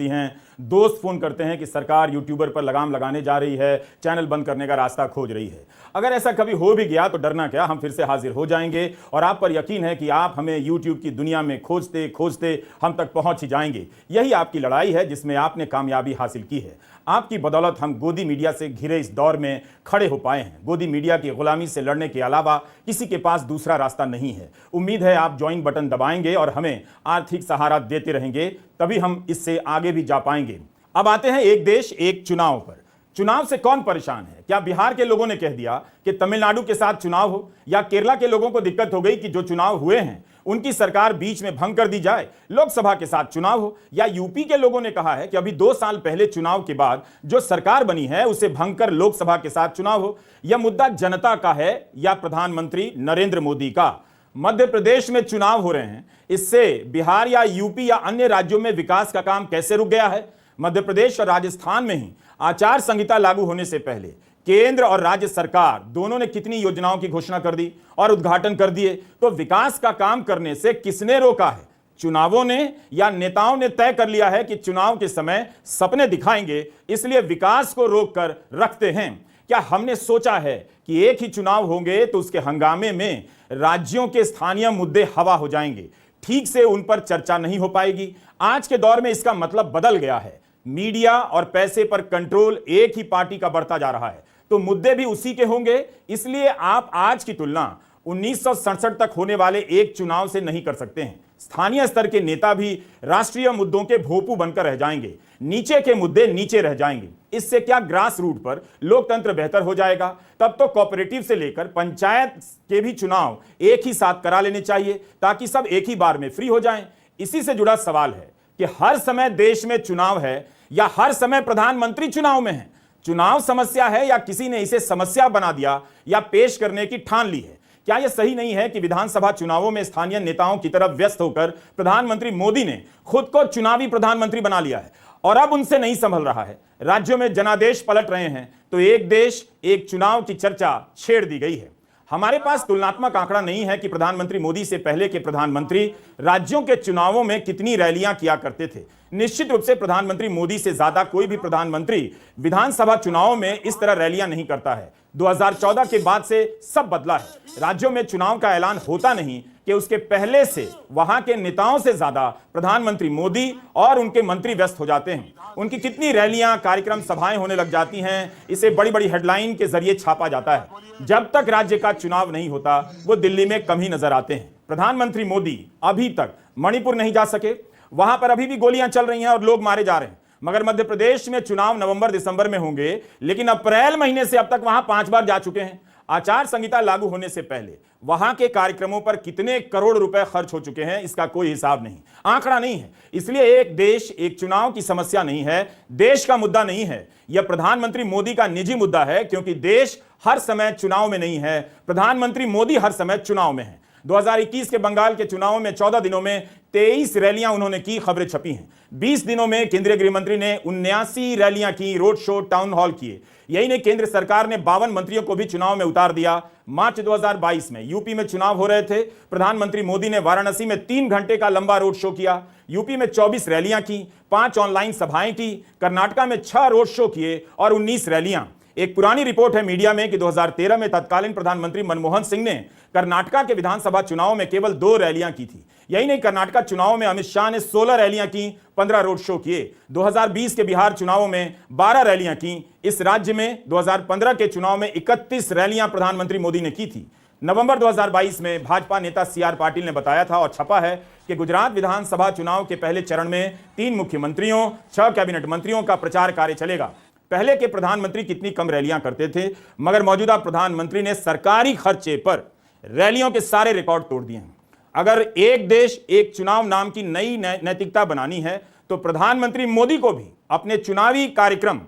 हैं, दोस्त फोन करते हैं कि सरकार यूट्यूबर पर लगाम लगाने जा रही है, चैनल बंद करने का रास्ता खोज रही है। अगर ऐसा कभी हो भी गया तो डरना क्या, हम फिर से हाजिर हो जाएंगे और आप पर यकीन है कि आप हमें यूट्यूब की दुनिया में खोजते खोजते हम तक पहुंच ही जाएंगे। यही आपकी लड़ाई है जिसमें आपने कामयाबी हासिल की है। आपकी बदौलत हम गोदी मीडिया से घिरे इस दौर में खड़े हो पाए हैं। गोदी मीडिया की गुलामी से लड़ने के अलावा किसी के पास दूसरा रास्ता नहीं है। उम्मीद है आप ज्वाइन बटन दबाएंगे और हमें आर्थिक सहारा देते रहेंगे, तभी हम इससे आगे भी जा पाएंगे। अब आते हैं एक देश एक चुनाव पर। चुनाव से कौन परेशान है? क्या बिहार के लोगों ने कह दिया कि तमिलनाडु के साथ चुनाव हो, या केरला के लोगों को दिक्कत हो गई कि जो चुनाव हुए हैं उनकी सरकार बीच में भंग कर दी जाए, लोकसभा के साथ चुनाव हो? या यूपी के लोगों ने कहा है कि अभी 2 साल पहले चुनाव के बाद जो सरकार बनी है उसे भंग कर लोकसभा के साथ चुनाव हो? यह मुद्दा जनता का है या प्रधानमंत्री नरेंद्र मोदी का? मध्य प्रदेश में चुनाव हो रहे हैं, इससे बिहार या यूपी या अन्य राज्यों में विकास का काम कैसे रुक गया है? मध्य प्रदेश और राजस्थान में ही आचार संहिता लागू होने से पहले केंद्र और राज्य सरकार दोनों ने कितनी योजनाओं की घोषणा कर दी और उद्घाटन कर दिए। तो विकास का काम करने से किसने रोका है? चुनावों ने या नेताओं ने तय कर लिया है कि चुनाव के समय सपने दिखाएंगे, इसलिए विकास को रोक कर रखते हैं? क्या हमने सोचा है कि एक ही चुनाव होंगे तो उसके हंगामे में राज्यों के स्थानीय मुद्दे हवा हो जाएंगे, ठीक से उन पर चर्चा नहीं हो पाएगी? आज के दौर में इसका मतलब बदल गया है। मीडिया और पैसे पर कंट्रोल एक ही पार्टी का बढ़ता जा रहा है, तो मुद्दे भी उसी के होंगे। इसलिए आप आज की तुलना 1967 तक होने वाले एक चुनाव से नहीं कर सकते हैं। स्थानीय स्तर के नेता भी राष्ट्रीय मुद्दों के भोंपू बनकर रह जाएंगे, नीचे के मुद्दे नीचे रह जाएंगे। इससे क्या ग्रास रूट पर लोकतंत्र बेहतर हो जाएगा? तब तो कोऑपरेटिव से लेकर पंचायत के भी चुनाव एक ही साथ करा लेने चाहिए, ताकि सब एक ही बार में फ्री हो जाएं। इसी से जुड़ा सवाल है कि हर समय देश में चुनाव है या हर समय प्रधानमंत्री चुनाव में है? चुनाव समस्या है या किसी ने इसे समस्या बना दिया या पेश करने की ठान ली है? क्या यह सही नहीं है कि विधानसभा चुनावों में स्थानीय नेताओं की तरफ व्यस्त होकर प्रधानमंत्री मोदी ने खुद को चुनावी प्रधानमंत्री बना लिया है और अब उनसे नहीं संभल रहा है? राज्यों में जनादेश पलट रहे हैं तो एक देश एक चुनाव की चर्चा छेड़ दी गई है। हमारे पास तुलनात्मक आंकड़ा नहीं है कि प्रधानमंत्री मोदी से पहले के प्रधानमंत्री राज्यों के चुनावों में कितनी रैलियां किया करते थे। निश्चित रूप से प्रधानमंत्री मोदी से ज्यादा कोई भी प्रधानमंत्री विधानसभा चुनावों में इस तरह रैलियां नहीं करता है। 2014 के बाद से सब बदला है। राज्यों में चुनाव का ऐलान होता नहीं कि उसके पहले से वहां के नेताओं से ज्यादा प्रधानमंत्री मोदी और उनके मंत्री व्यस्त हो जाते हैं। उनकी कितनी रैलियां, कार्यक्रम, सभाएं होने लग जाती हैं, इसे बड़ी बड़ी हेडलाइन के जरिए छापा जाता है। जब तक राज्य का चुनाव नहीं होता वो दिल्ली में कम ही नजर आते हैं। प्रधानमंत्री मोदी अभी तक मणिपुर नहीं जा सके, वहां पर अभी भी गोलियां चल रही हैं और लोग मारे जा रहे हैं। मगर मध्य प्रदेश में चुनाव नवंबर दिसंबर में होंगे, लेकिन अप्रैल महीने से अब तक वहां 5 बार जा चुके हैं। आचार संहिता लागू होने से पहले वहां के कार्यक्रमों पर कितने करोड़ रुपए खर्च हो चुके हैं, इसका कोई हिसाब नहीं, आंकड़ा नहीं है। इसलिए एक देश एक चुनाव की समस्या नहीं है, देश का मुद्दा नहीं है, यह प्रधानमंत्री मोदी का निजी मुद्दा है, क्योंकि देश हर समय चुनाव में नहीं है, प्रधानमंत्री मोदी हर समय चुनाव में है। 2021 के बंगाल के चुनाव में 14 दिनों में 23 रैलियां उन्होंने की, खबरें छपी हैं। 20 दिनों में केंद्रीय गृह मंत्री ने 79 रैलियां की, रोड शो, टाउन हॉल किए। यही नहीं, केंद्र सरकार ने 52 मंत्रियों को भी चुनाव में उतार दिया। मार्च 2022 में यूपी में चुनाव हो रहे थे, प्रधानमंत्री मोदी ने वाराणसी में 3 घंटे का लंबा रोड शो किया। यूपी में 24 रैलियां की, 5 ऑनलाइन सभाएं की, कर्नाटका में 6 रोड शो किए और 19 रैलियां। एक पुरानी रिपोर्ट है मीडिया में कि 2013 में तत्कालीन प्रधानमंत्री मनमोहन सिंह ने कर्नाटका के विधानसभा चुनाव में केवल 2 रैलियां की थी। यही नहीं, कर्नाटका चुनाव में अमित शाह ने 16 रैलियां की, 15 रोड शो किए। 2020 के बिहार चुनावों में 12 रैलियां की। इस राज्य में 2015 के चुनाव में 31 रैलियां प्रधानमंत्री मोदी ने की थी। नवंबर 2022 में भाजपा नेता CR पाटिल ने बताया था और छपा है कि गुजरात विधानसभा चुनाव के पहले चरण में 3 मुख्यमंत्रियों, 6 कैबिनेट मंत्रियों का प्रचार कार्य चलेगा। पहले के प्रधानमंत्री कितनी कम रैलियां करते थे, मगर मौजूदा प्रधानमंत्री ने सरकारी खर्चे पर रैलियों के सारे रिकॉर्ड तोड़ दिए हैं। अगर एक देश एक चुनाव नाम की नई नैतिकता बनानी है तो प्रधानमंत्री मोदी को भी अपने चुनावी कार्यक्रम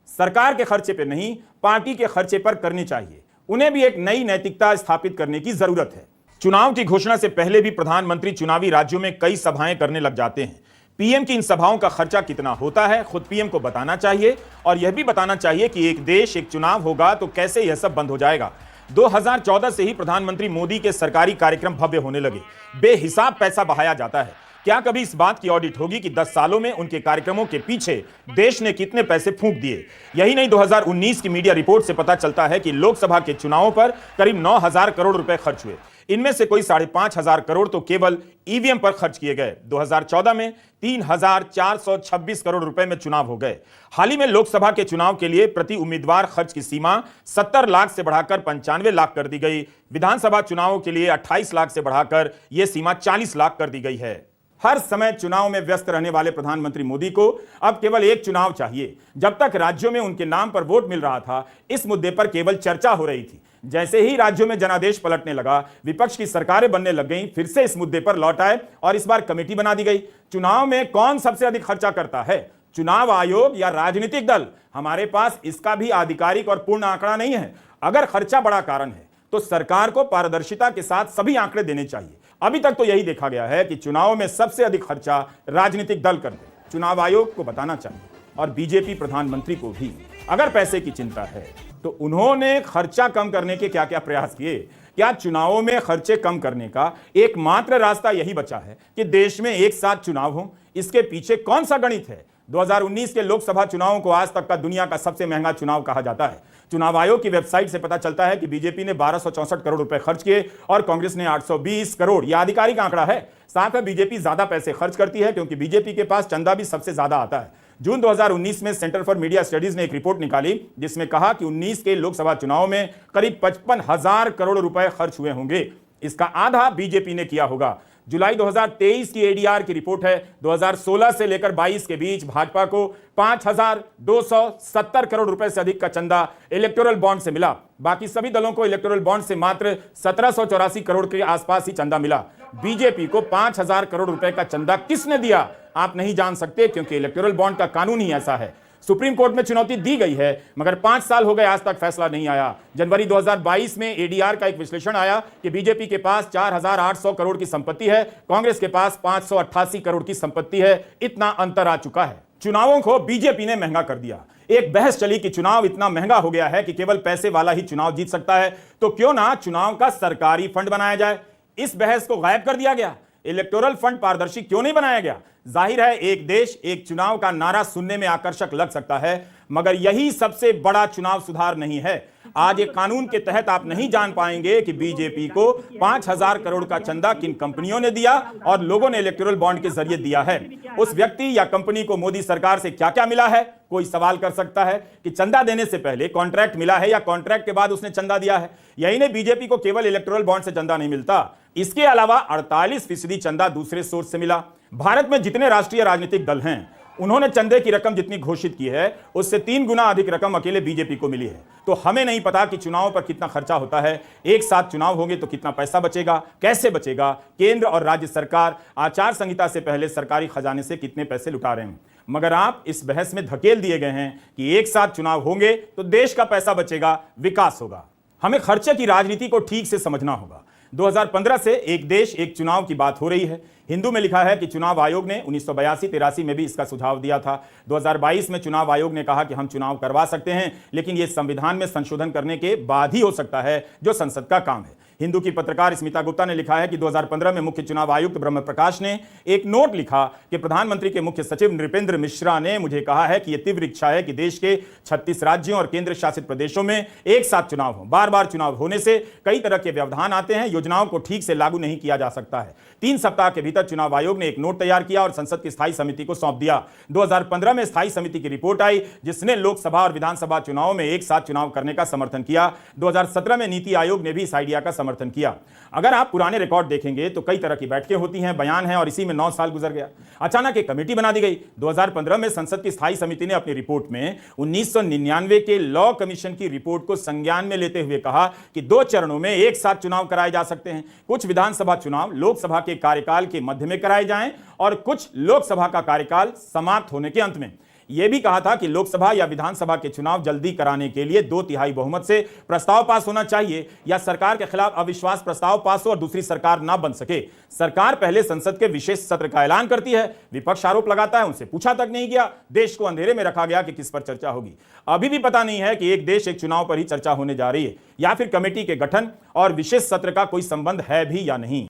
सरकार के खर्चे पर नहीं, पार्टी के खर्चे पर करने चाहिए। उन्हें भी एक नई नैतिकता स्थापित करने की जरूरत है। चुनाव की घोषणा से पहले भी प्रधानमंत्री चुनावी राज्यों में कई सभाएं करने लग जाते हैं। पीएम की इन सभाओं का खर्चा कितना होता है खुद पीएम को बताना चाहिए और यह भी बताना चाहिए कि एक देश एक चुनाव होगा तो कैसे यह सब बंद हो जाएगा। 2014 से ही प्रधानमंत्री मोदी के सरकारी कार्यक्रम भव्य होने लगे, बेहिसाब पैसा बहाया जाता है। क्या कभी इस बात की ऑडिट होगी कि 10 सालों में उनके कार्यक्रमों के पीछे देश ने कितने पैसे फूंक दिए? यही नहीं, 2019 की मीडिया रिपोर्ट से पता चलता है कि लोकसभा के चुनावों पर करीब 9,000 करोड़ रुपए खर्च हुए। इनमें से कोई 5,500 करोड़ तो केवल ईवीएम पर खर्च किए गए। 2014 में 3,426 करोड़ रुपए में चुनाव हो गए। हाल ही में लोकसभा के चुनाव के लिए प्रति उम्मीदवार खर्च की सीमा 70 लाख से बढ़ाकर 95 लाख कर दी गई। विधानसभा चुनावों के लिए 28 लाख से बढ़ाकर यह सीमा 40 लाख कर दी गई है। हर समय चुनाव में व्यस्त रहने वाले प्रधानमंत्री मोदी को अब केवल एक चुनाव चाहिए। जब तक राज्यों में उनके नाम पर वोट मिल रहा था, इस मुद्दे पर केवल चर्चा हो रही थी। जैसे ही राज्यों में जनादेश पलटने लगा, विपक्ष की सरकारें बनने लग गईं, फिर से इस मुद्दे पर लौट आए और इस बार कमेटी बना दी गई। चुनाव में कौन सबसे अधिक खर्चा करता है, चुनाव आयोग या राजनीतिक दल? हमारे पास इसका भी आधिकारिक और पूर्ण आंकड़ा नहीं है। अगर खर्चा बड़ा कारण है तो सरकार को पारदर्शिता के साथ सभी आंकड़े देने चाहिए। अभी तक तो यही देखा गया है कि चुनाव में सबसे अधिक खर्चा राजनीतिक दल करते हैं। चुनाव आयोग को बताना चाहिए और बीजेपी प्रधानमंत्री को भी, अगर पैसे की चिंता है तो उन्होंने खर्चा कम करने के क्या क्या प्रयास किए? क्या चुनावों में खर्चे कम करने का एकमात्र रास्ता यही बचा है कि देश में एक साथ चुनाव हो? इसके पीछे कौन सा गणित है? 2019 के लोकसभा चुनावों को आज तक का दुनिया का सबसे महंगा चुनाव कहा जाता है। चुनाव आयोग की वेबसाइट से पता चलता है कि बीजेपी ने 1264 करोड़ रुपए खर्च किए और कांग्रेस ने 820 करोड़। यह आधिकारिक आंकड़ा है। साथ में बीजेपी ज्यादा पैसे खर्च करती है क्योंकि बीजेपी के पास चंदा भी सबसे ज्यादा आता है। जून 2019 में सेंटर फॉर मीडिया स्टडीज ने एक रिपोर्ट निकाली जिसमें कहा कि 19 के लोकसभा चुनाव में करीब 55,000 करोड़ रुपए खर्च हुए होंगे। इसका आधा बीजेपी ने किया होगा। जुलाई 2023 की एडीआर की रिपोर्ट है, 2016 से लेकर 22 के बीच भाजपा को 5,270 करोड़ रुपए से अधिक का चंदा इलेक्टोरल बॉन्ड से मिला। बाकी सभी दलों को इलेक्टोरल बॉन्ड से मात्र 1784 करोड़ के आसपास ही चंदा मिला। बीजेपी को 5,000 करोड़ रुपए का चंदा किसने दिया, आप नहीं जान सकते, क्योंकि इलेक्टोरल बॉन्ड का कानून ही ऐसा है। सुप्रीम कोर्ट में चुनौती दी गई है, मगर 5 साल हो गए, आज तक फैसला नहीं आया। जनवरी 2022 में एडीआर का एक विश्लेषण आया कि बीजेपी के पास 4,800 करोड़ की संपत्ति है, कांग्रेस के पास 588 करोड़ की संपत्ति है। इतना अंतर आ चुका है। चुनावों को बीजेपी ने महंगा कर दिया। एक बहस चली कि चुनाव इतना महंगा हो गया है कि केवल पैसे वाला ही चुनाव जीत सकता है, तो क्यों ना चुनाव का सरकारी फंड बनाया जाए। इस बहस को गायब कर दिया गया। इलेक्टोरल फंड पारदर्शी क्यों नहीं बनाया गया? जाहिर है, एक देश एक चुनाव का नारा सुनने में आकर्षक लग सकता है, मगर यही सबसे बड़ा चुनाव सुधार नहीं है। आज एक कानून के तहत आप नहीं जान पाएंगे कि बीजेपी को 5,000 करोड़ का चंदा किन कंपनियों ने दिया और लोगों ने इलेक्टोरल बॉन्ड के जरिए दिया है। उस व्यक्ति या कंपनी को मोदी सरकार से क्या क्या मिला है? कोई सवाल कर सकता है कि चंदा देने से पहले कॉन्ट्रैक्ट मिला है या कॉन्ट्रैक्ट के बाद उसने चंदा दिया है। यही नहीं, बीजेपी को केवल इलेक्टोरल बॉन्ड से चंदा नहीं मिलता, इसके अलावा 48% चंदा दूसरे सोर्स से मिला। भारत में जितने राष्ट्रीय राजनीतिक दल हैं, उन्होंने चंदे की रकम जितनी घोषित की है, उससे 3 गुना अधिक रकम अकेले बीजेपी को मिली है। तो हमें नहीं पता कि चुनाव पर कितना खर्चा होता है। एक साथ चुनाव होंगे तो कितना पैसा बचेगा, कैसे बचेगा? केंद्र और राज्य सरकार आचार संहिता से पहले सरकारी खजाने से कितने पैसे लुटा रहे हैं। मगर आप इस बहस में धकेल दिए गए हैं कि एक साथ चुनाव होंगे तो देश का पैसा बचेगा, विकास होगा। हमें खर्चे की राजनीति को ठीक से समझना होगा। 2015 से एक देश एक चुनाव की बात हो रही है। हिंदू में लिखा है कि चुनाव आयोग ने 1982-83 में भी इसका सुझाव दिया था। 2022 में चुनाव आयोग ने कहा कि हम चुनाव करवा सकते हैं, लेकिन यह संविधान में संशोधन करने के बाद ही हो सकता है, जो संसद का काम है। हिंदू की पत्रकार स्मिता गुप्ता ने लिखा है कि 2015 में मुख्य चुनाव आयुक्त ब्रह्म प्रकाश ने एक नोट लिखा कि प्रधानमंत्री के मुख्य सचिव नृपेंद्र मिश्रा ने मुझे कहा है कि यह तीव्र इच्छा है कि देश के 36 राज्यों और केंद्र शासित प्रदेशों में एक साथ चुनाव हो। बार बार चुनाव होने से कई तरह के व्यवधान आते हैं, योजनाओं को ठीक से लागू नहीं किया जा सकता है। 3 सप्ताह के भीतर चुनाव आयोग ने एक नोट तैयार किया और संसद की स्थायी समिति को सौंप दिया। 2015 में स्थायी समिति की रिपोर्ट आई, जिसने लोकसभा और विधानसभा चुनाव में एक साथ चुनाव करने का समर्थन किया। 2017 में नीति आयोग ने भी इस आइडिया का समर्थन किया। अगर आप पुराने रिकॉर्ड देखेंगे तो कई तरह की बैठकें होती हैं, बयान है, और इसी में 9 साल गुजर गया। अचानक एक कमेटी बना दी गई। 2015 में संसद की स्थायी समिति ने अपनी रिपोर्ट में 1999 के लॉ कमीशन की रिपोर्ट को संज्ञान में लेते हुए कहा कि 2 चरणों में एक साथ चुनाव कराए जा सकते हैं। कुछ विधानसभा चुनाव लोकसभा के कार्यकाल के मध्य में कराए जाएं और कुछ लोकसभा का कार्यकाल समाप्त होने के अंत में। यह भी कहा था कि लोकसभा या विधानसभा के चुनाव जल्दी कराने के लिए 2/3 बहुमत से प्रस्ताव पास होना चाहिए, या सरकार के खिलाफ अविश्वास प्रस्ताव पास हो और दूसरी सरकार ना बन सके। सरकार पहले संसद के विशेष सत्र का ऐलान करती है, विपक्ष आरोप लगाता है, उनसे पूछा तक नहीं गया, देश को अंधेरे में रखा गया कि किस पर चर्चा होगी। अभी भी पता नहीं है कि एक देश एक चुनाव पर ही चर्चा होने जा रही है या फिर कमेटी के गठन और विशेष सत्र का कोई संबंध है भी या नहीं।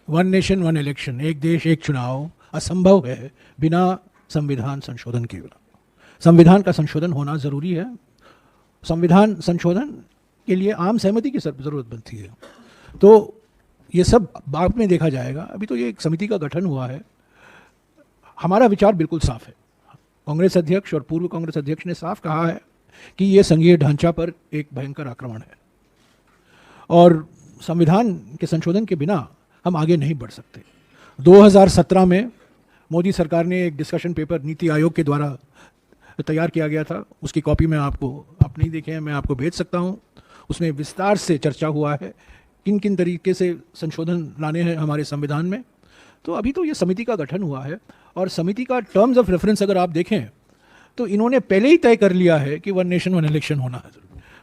वन नेशन वन इलेक्शन, एक देश एक चुनाव असंभव है बिना संविधान संशोधन के। संविधान का संशोधन होना ज़रूरी है। संविधान संशोधन के लिए आम सहमति की ज़रूरत बनती है। तो ये सब बाद में देखा जाएगा। अभी तो ये एक समिति का गठन हुआ है। हमारा विचार बिल्कुल साफ है। कांग्रेस अध्यक्ष और पूर्व कांग्रेस अध्यक्ष ने साफ कहा है कि ये संघीय ढांचा पर एक भयंकर आक्रमण है और संविधान के संशोधन के बिना हम आगे नहीं बढ़ सकते। 2017 में मोदी सरकार ने एक डिस्कशन पेपर नीति आयोग के द्वारा तैयार किया गया था। उसकी कॉपी मैं आप नहीं देखे हैं, मैं आपको भेज सकता हूँ। उसमें विस्तार से चर्चा हुआ है किन किन तरीके से संशोधन लाने हैं हमारे संविधान में। तो अभी तो ये समिति का गठन हुआ है और समिति का टर्म्स ऑफ रेफरेंस अगर आप देखें तो इन्होंने पहले ही तय कर लिया है कि वन नेशन वन इलेक्शन होना है।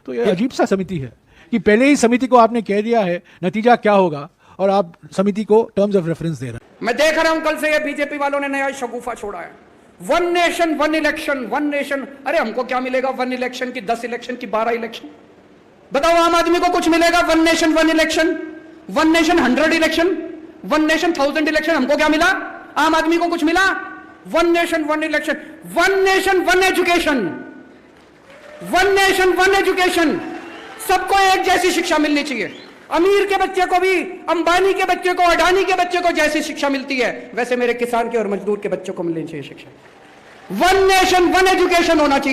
तो ये अजीब सा समिति है कि पहले ही समिति को आपने कह दिया है नतीजा क्या होगा और आप समिति को टर्म्स ऑफ रेफरेंस दे रहे हैं। मैं देख रहा हूं कल से ये बीजेपी वालों ने नया शगुफा छोड़ा है, one nation one election, one nation. अरे हमको क्या मिलेगा वन इलेक्शन की, 10 इलेक्शन की, 12 इलेक्शन? बताओ आम आदमी को कुछ मिलेगा one nation one election, one nation 100 election, one nation 1000 election? हमको क्या मिला? आम आदमी को कुछ मिला? One nation one election, one nation one education, one nation one education. सबको एक जैसी शिक्षा मिलनी चाहिए। अमीर के बच्चे को भी, अंबानी के बच्चे को, अडानी के बच्चे को जैसी शिक्षा मिलती है वैसे मेरे किसान के और मजदूर के बच्चों को मिलनी चाहिए शिक्षा। वन नेशन वन एजुकेशन होना चाहिए।